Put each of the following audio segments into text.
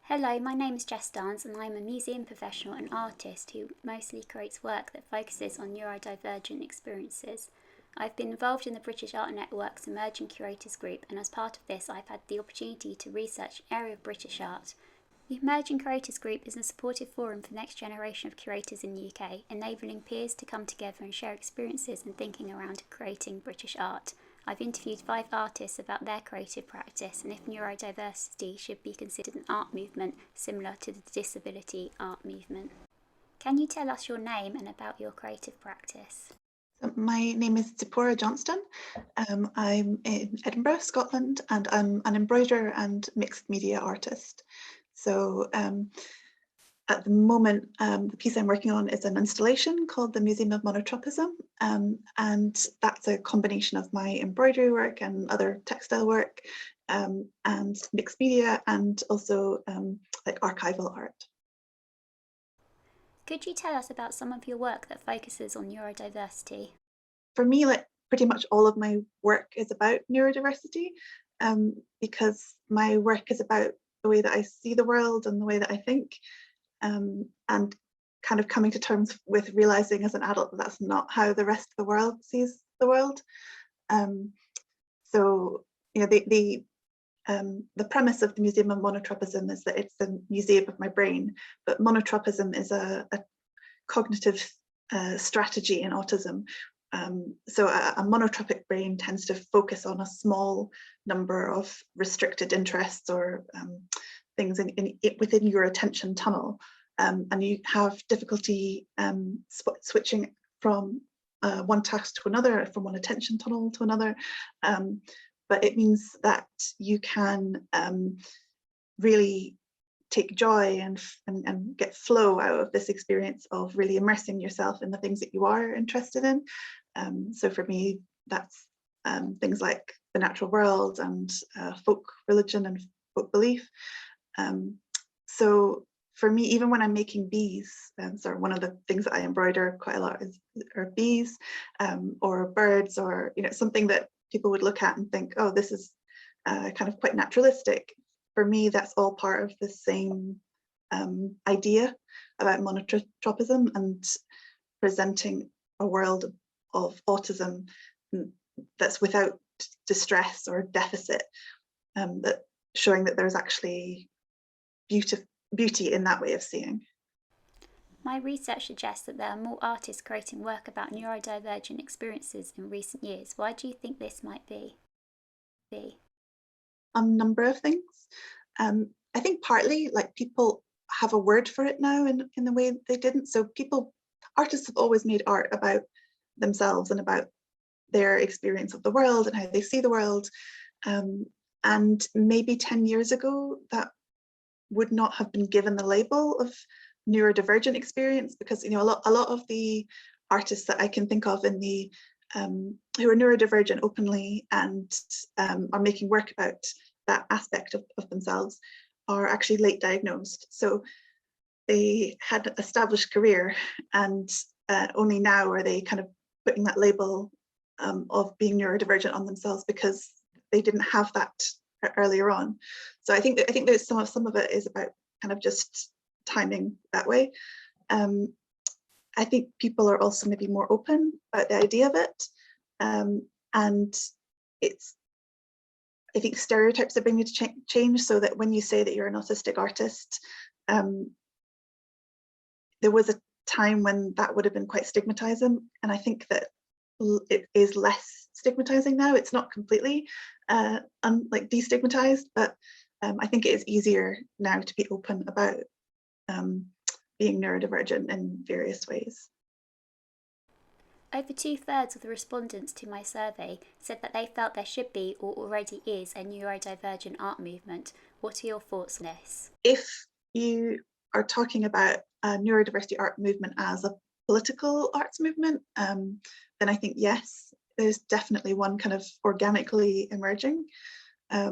Hello, my name is Jess Dance and I'm a museum professional and artist who mostly creates work that focuses on neurodivergent experiences. I've been involved in the British Art Network's Emerging Curators group, and as part of this I've had the opportunity to research an area of British art. The Emerging Curators group is a supportive forum for the next generation of curators in the UK, enabling peers to come together and share experiences and thinking around creating British art. I've interviewed 5 artists about their creative practice and if neurodiversity should be considered an art movement similar to the disability art movement. Can you tell us your name and about your creative practice? My name is Tzipporah Johnston. I'm in Edinburgh, Scotland, and I'm an embroiderer and mixed media artist. So at the moment, the piece I'm working on is an installation called the Museum of Monotropism, and that's a combination of my embroidery work and other textile work, and mixed media, and also like archival art. Could you tell us about some of your work that focuses on neurodiversity? For me, like pretty much all of my work is about neurodiversity, because my work is about the way that I see the world and the way that I think, and kind of coming to terms with realizing as an adult that that's not how the rest of the world sees the world. So, you know, the premise of the Museum of Monotropism is that it's the museum of my brain, but monotropism is a cognitive strategy in autism. So a monotropic brain tends to focus on a small number of restricted interests or things within your attention tunnel, and you have difficulty switching from one task to another, from one attention tunnel to another. But it means that you can really take joy and get flow out of this experience of really immersing yourself in the things that you are interested in. So for me, that's things like the natural world and folk religion and folk belief. So for me, even when I'm making bees, so one of the things that I embroider quite a lot are bees, or birds, or something that people would look at and think, oh, this is kind of quite naturalistic. For me, that's all part of the same idea about monotropism and presenting a world of autism that's without distress or deficit, that showing that there's actually beauty in that way of seeing. My research suggests that there are more artists creating work about neurodivergent experiences in recent years. Why do you think this might be? A number of things. I think partly like people have a word for it now in the way they didn't. So artists have always made art about themselves and about their experience of the world and how they see the world. And maybe 10 years ago, that would not have been given the label of neurodivergent experience, because a lot of the artists that I can think of in the who are neurodivergent openly and are making work about that aspect of themselves are actually late diagnosed. So they had an established career, and only now are they kind of putting that label of being neurodivergent on themselves because they didn't have that earlier on. So I think there's some of it is about kind of just timing that way. I think people are also maybe more open about the idea of it, and I think stereotypes are beginning to change, so that when you say that you're an autistic artist, there was a time when that would have been quite stigmatizing, and I think that it is less stigmatizing now. It's not completely like destigmatized, but I think it is easier now to be open about being neurodivergent in various ways. Over 2/3 of the respondents to my survey said that they felt there should be or already is a neurodivergent art movement. What are your thoughts on this? If you are talking about a neurodiversity art movement as a political arts movement, then I think yes, there's definitely one kind of organically emerging. I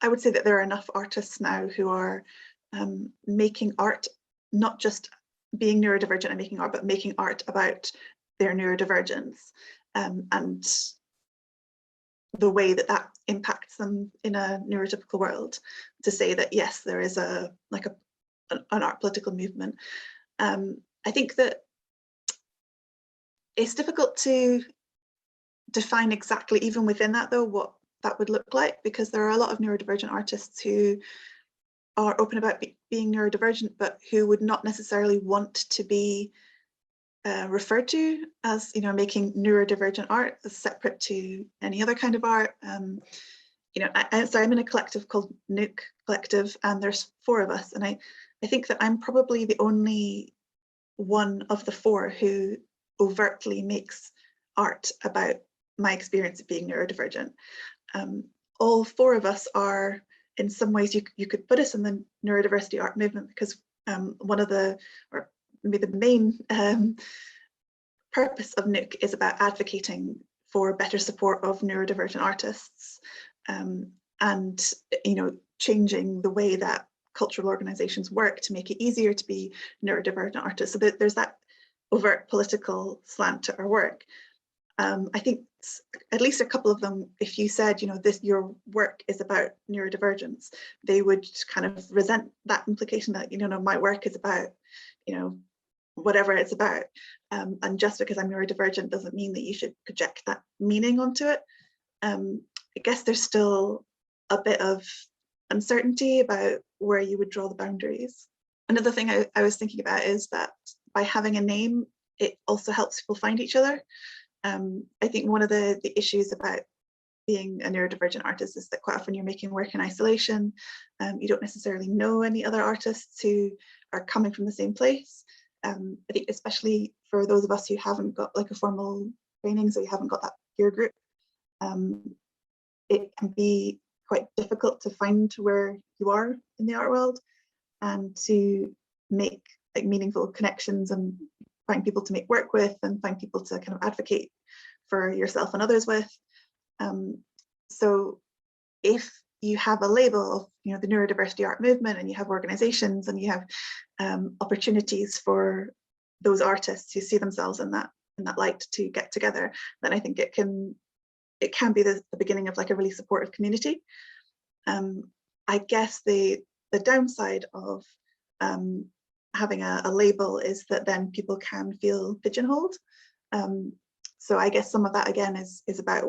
would say that there are enough artists now who are making art, not just being neurodivergent and making art, but making art about their neurodivergence, and the way that that impacts them in a neurotypical world, to say that yes, there is an art political movement. I think that it's difficult to define exactly, even within that though, what that would look like, because there are a lot of neurodivergent artists who are open about being neurodivergent, but who would not necessarily want to be referred to as, making neurodivergent art as separate to any other kind of art. So I'm in a collective called Nuke Collective, and there's 4 of us, and I think that I'm probably the only one of the 4 who overtly makes art about my experience of being neurodivergent. All 4 of us are, in some ways, you could put us in the neurodiversity art movement, because one of the, or maybe the main purpose of Nuke is about advocating for better support of neurodivergent artists, and changing the way that cultural organizations work to make it easier to be neurodivergent artists. So there's that overt political slant to our work. I think at least a couple of them, if you said, your work is about neurodivergence, they would kind of resent that implication that, my work is about, whatever it's about. And just because I'm neurodivergent doesn't mean that you should project that meaning onto it. I guess there's still a bit of uncertainty about where you would draw the boundaries. Another thing I was thinking about is that by having a name, it also helps people find each other. I think one of the issues about being a neurodivergent artist is that quite often you're making work in isolation. You don't necessarily know any other artists who are coming from the same place. I think especially for those of us who haven't got like a formal training, so you haven't got that peer group, it can be quite difficult to find where you are in the art world and to make like meaningful connections and find people to make work with and find people to kind of advocate for yourself and others with. So if you have a label of the neurodiversity art movement, and you have organizations, and you have opportunities for those artists who see themselves in that light to get together, then I think it can be the beginning of like a really supportive community. I guess the downside of having a label is that then people can feel pigeonholed. So I guess some of that again is about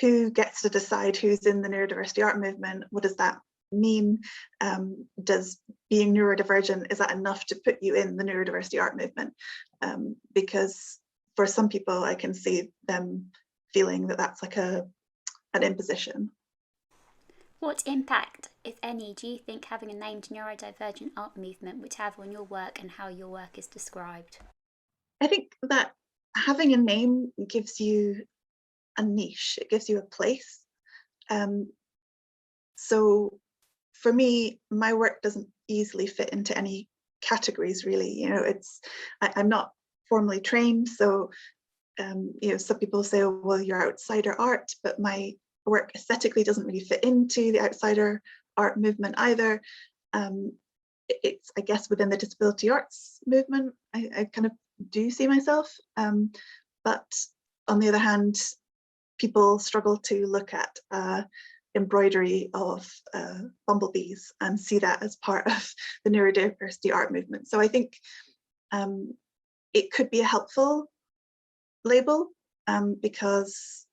who gets to decide who's in the neurodiversity art movement. What does that mean? Does being neurodivergent, is that enough to put you in the neurodiversity art movement? Because for some people, I can see them feeling that that's like an imposition. What impact, if any, do you think having a named neurodivergent art movement would have on your work and how your work is described? I think that having a name gives you a niche, it gives you a place. So for me, my work doesn't easily fit into any categories really. I'm not formally trained, so some people say, oh, well, you're outsider art, but my work aesthetically doesn't really fit into the outsider art movement either. It's, I guess, within the disability arts movement, I kind of do see myself. But on the other hand, people struggle to look at embroidery of bumblebees and see that as part of the neurodiversity art movement. So I think it could be a helpful label because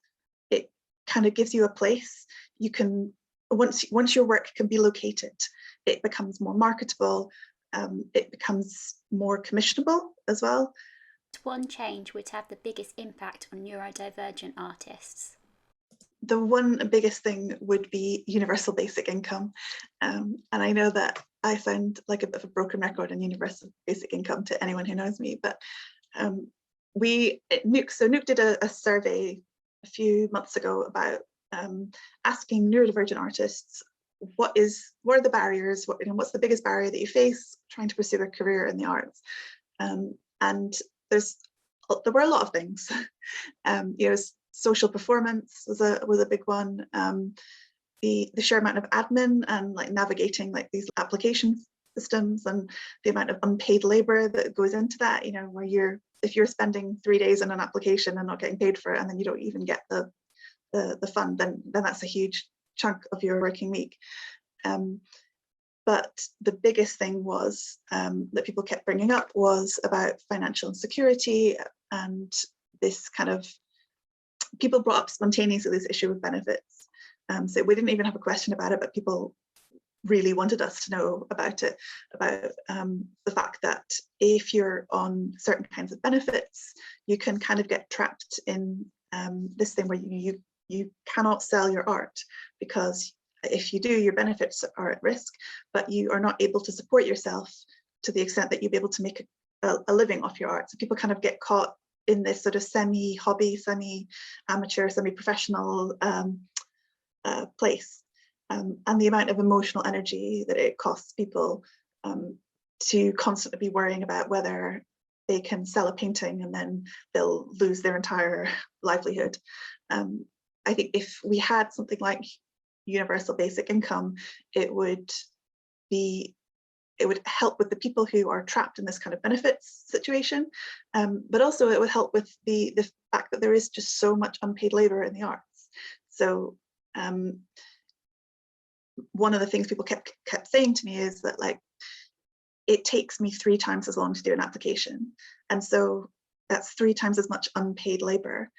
it kind of gives you a place. You can, once your work can be located, it becomes more marketable, it becomes more commissionable as well. One change would have the biggest impact on neurodivergent artists? The one biggest thing would be universal basic income. And I know that I sound like a bit of a broken record on universal basic income to anyone who knows me, but Nuke did a survey a few months ago about asking neurodivergent artists, what are the barriers, what's the biggest barrier that you face trying to pursue a career in the arts? And there were a lot of things. Social performance was a big one. The sheer amount of admin and like navigating like these application systems, and the amount of unpaid labor that goes into that, where if you're spending 3 days on an application and not getting paid for it, and then you don't even get the the fund, then that's a huge chunk of your working week. But the biggest thing was that people kept bringing up was about financial insecurity, and this kind of, people brought up spontaneously this issue of benefits. So we didn't even have a question about it, but people really wanted us to know about it, about the fact that if you're on certain kinds of benefits, you can kind of get trapped in this thing where you cannot sell your art, because if you do, your benefits are at risk, but you are not able to support yourself to the extent that you'll be able to make a living off your art. So people kind of get caught in this sort of semi-hobby, semi-amateur, semi-professional place. And the amount of emotional energy that it costs people to constantly be worrying about whether they can sell a painting and then they'll lose their entire livelihood. I think if we had something like universal basic income, it would help with the people who are trapped in this kind of benefits situation, but also it would help with the fact that there is just so much unpaid labor in the arts. So one of the things people kept saying to me is that, like, it takes me 3 times as long to do an application, and so that's 3 times as much unpaid labor,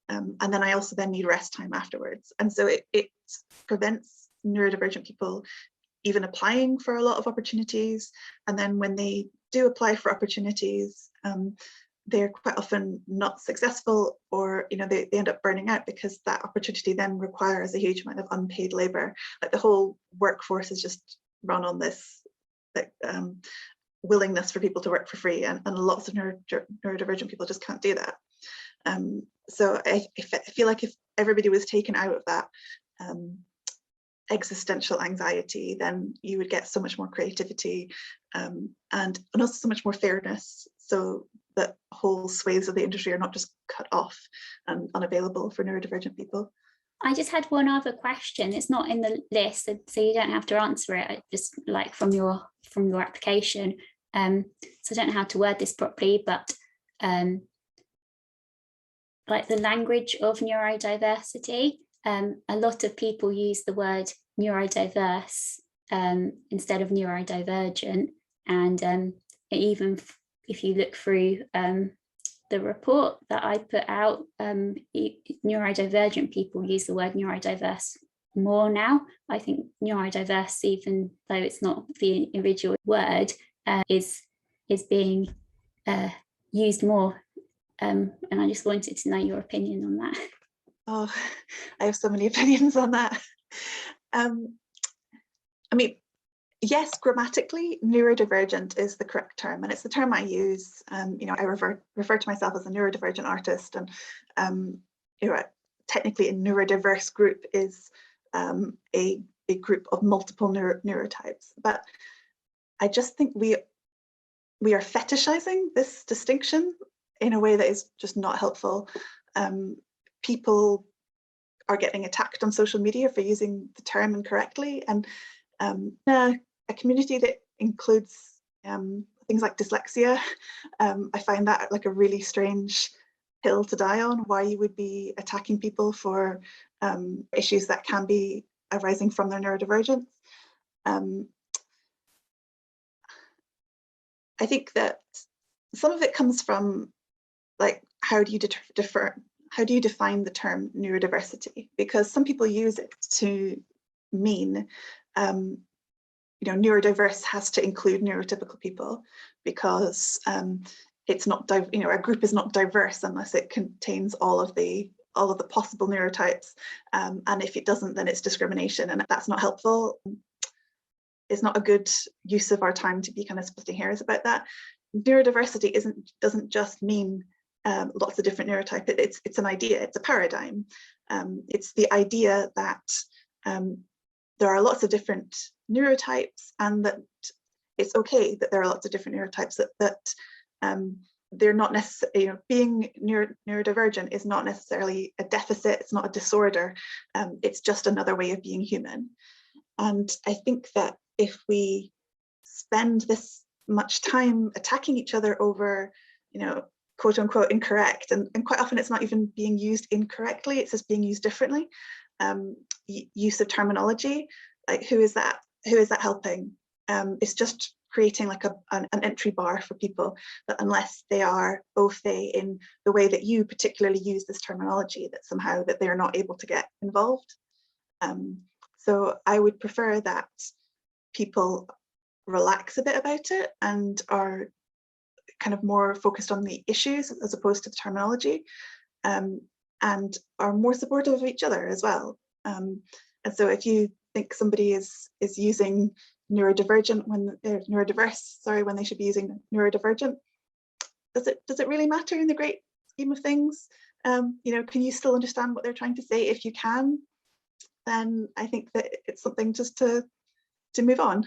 and then I also then need rest time afterwards, and so it prevents neurodivergent people even applying for a lot of opportunities. And then when they do apply for opportunities, they're quite often not successful, or they end up burning out, because that opportunity then requires a huge amount of unpaid labor. Like, the whole workforce is just run on this willingness for people to work for free, and lots of neurodivergent people just can't do that. So I feel like if everybody was taken out of that existential anxiety, then you would get so much more creativity, and also so much more fairness, so that whole swathes of the industry are not just cut off and unavailable for neurodivergent people. I just had one other question. It's not in the list, so you don't have to answer it. Just like from your application. So I don't know how to word this properly, but like the language of neurodiversity. A lot of people use the word neurodiverse instead of neurodivergent, and even if you look through the report that I put out, neurodivergent people use the word neurodiverse more now. I think neurodiverse, even though it's not the original word, is being used more, and I just wanted to know your opinion on that. Oh, I have so many opinions on that. I mean, yes, grammatically, neurodivergent is the correct term, and it's the term I use. I refer to myself as a neurodivergent artist, and technically a neurodiverse group is a group of multiple neurotypes. But I just think we are fetishizing this distinction in a way that is just not helpful. People are getting attacked on social media for using the term incorrectly, and a community that includes things like dyslexia, I find that like a really strange hill to die on, why you would be attacking people for issues that can be arising from their neurodivergence. I think that some of it comes from, like, how do you define the term neurodiversity? Because some people use it to mean neurodiverse has to include neurotypical people, because it's not a group is not diverse unless it contains all of the possible neurotypes, and if it doesn't, then it's discrimination, and that's not helpful. It's not a good use of our time to be kind of splitting hairs about that. Neurodiversity doesn't just mean lots of different neurotypes. It's an idea, it's a paradigm. It's the idea that there are lots of different neurotypes, and that it's okay that there are lots of different neurotypes, that they're not necessarily, being neurodivergent is not necessarily a deficit, it's not a disorder, it's just another way of being human. And I think that if we spend this much time attacking each other over, quote unquote incorrect, and quite often it's not even being used incorrectly, it's just being used differently. Use of terminology, like who is that helping? It's just creating like an entry bar for people that unless they are au fait in the way that you particularly use this terminology, that somehow that they're not able to get involved. So I would prefer that people relax a bit about it and are kind of more focused on the issues as opposed to the terminology, and are more supportive of each other as well. And so if you think somebody is using neurodivergent when they're neurodiverse, sorry, when they should be using neurodivergent, does it really matter in the great scheme of things? You know, can you still understand what they're trying to say? If you can, then I think that it's something just to move on.